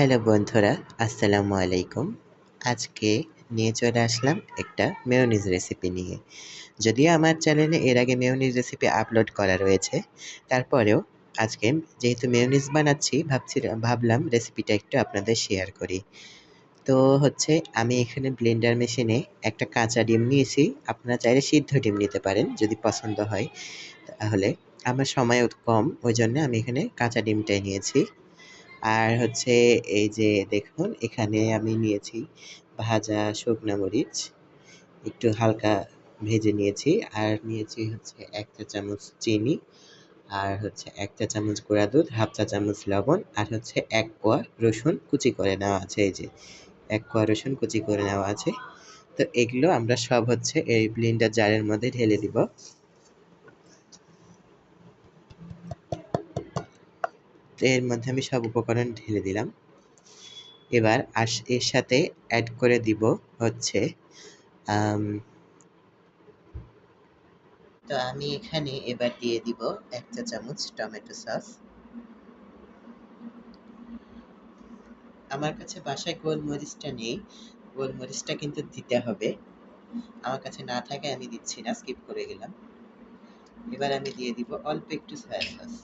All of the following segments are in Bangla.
হ্যালো বন্ধুরা, আসসালামু আলাইকুম। আজকে নিয়ে চলে আসলাম একটা মেয়োনিজ রেসিপি নিয়ে। যদিও আমার চ্যানেলে এর আগে মেয়োনিজ রেসিপি আপলোড করা রয়েছে, তারপরেও আজকে যেহেতু মেয়োনিজ বানাচ্ছি ভাবলাম রেসিপিটা একটু আপনাদের শেয়ার করি। তো হচ্ছে আমি এখানে ব্লেন্ডার মেশিনে একটা কাঁচা ডিম নিয়েছি। আপনারা চাইলে সিদ্ধ ডিম নিতে পারেন যদি পছন্দ হয়। তাহলে আমার সময় কম, ওই জন্য আমি এখানে কাঁচা ডিমটাই নিয়েছি। আর হচ্ছে এই যে দেখুন এখানে আমি নিয়েছি ভাজা শুকনা মরিচ, একটু হালকা ভেজে নিয়েছি। আর নিয়েছি হচ্ছে ১ চা চামচ চিনি, আর হচ্ছে ১ চা চামচ গুঁড়া দুধ, হাফ চা চামচ লবণ, আর হচ্ছে ১ কোয়া রসুন কুচি করে নেওয়া আছে। এই যে ১ কোয়া রসুন কুচি করে নেওয়া আছে। তো এগুলো আমরা সব হচ্ছে এই ব্লেন্ডার জারের মধ্যে ঢেলে দিব। তো এর মধ্যে আমি সব উপকরণ ঢেলে দিলাম। এবার এর সাথে অ্যাড করে দিব হচ্ছে তো আমি এখানে এবার দিয়ে দিব ১ চা চামচ টমেটো সস। আমার কাছে বাসায় গোলমরিচটা নেই, গোলমরিচটা কিন্তু দিতে হবে। আমার কাছে না থাকায় আমি দিচ্ছি না, স্কিপ করে গেলাম। এবার আমি দিয়ে দিব অল্প একটু সয়া সস।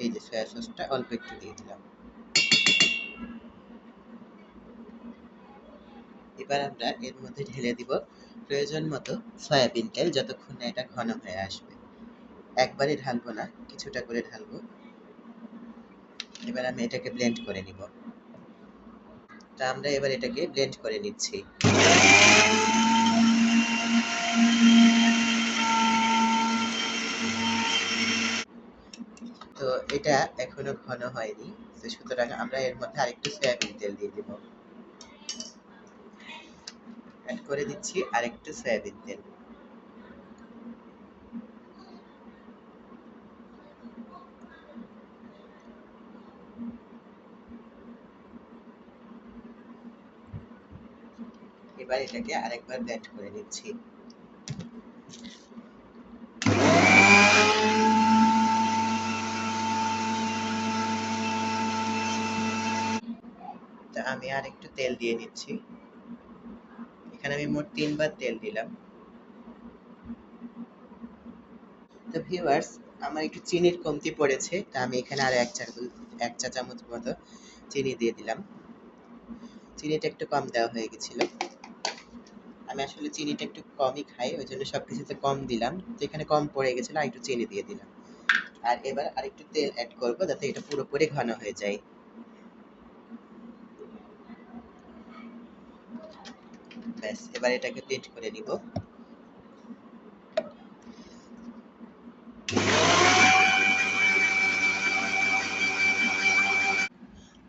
এই যে সয়া সসটা অল্প একটু দিয়ে দিলাম। এবার আমরা এর মধ্যে ঢেলে দিব প্রয়োজন মতো সয়াবিন তেল, যতক্ষণ না এটা ঘন হয়ে আসবে। একবারে ঢালবো না, কিছুটা করে ঢালবো। এবার আমি এটাকে ব্লেন্ড করে নিব। তা আমরা এবার এটাকে ব্লেন্ড করে নিচ্ছি। তো এটা এখনো ঘন হয়নি, তো সুতরাং আমরা এর মধ্যে আরেকটু সয়াবিন তেল দিয়ে দিব। অ্যাড করে দিচ্ছি আরেকটু সয়াবিন তেল। এবার এটাকে আরেকবার ব্লেন্ড করে নিচ্ছি। তা আমি আর একটু তেল দিয়ে নিচ্ছি। এখানে আমি মোট ৩ বার তেল দিলাম। তো ভিউয়ার্স, আমার একটু চিনির কমতি পড়েছে, তা আমি এখানে আর ১ চা চামচ মতো চিনি দিয়ে দিলাম। চিনিটা একটু কম দেওয়া হয়ে গেছিল। আমি আসলে চিনিটা একটু কমই খাই, ওই জন্য সবকিছুতে কম দিলাম। যেখানে কম পড়ে গেছিল আর একটু চিনি দিয়ে দিলাম। আর এবার আরেকটু তেল অ্যাড করব যাতে এটা পুরোপুরি ঘন হয়ে যায়। ব্যাস, এবার এটাকে ব্লেন্ড করে নিব।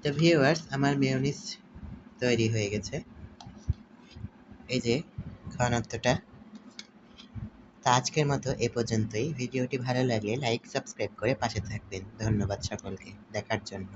তো ভিউয়ার্স, আমার মেয়োনিজ তৈরি হয়ে গেছে। এই যে ঘনত্বটা। তো আজকের মতো এ পর্যন্তই। ভিডিওটি ভালো লাগলে লাইক, সাবস্ক্রাইব করে পাশে থাকবেন। ধন্যবাদ সকলকে দেখার জন্য।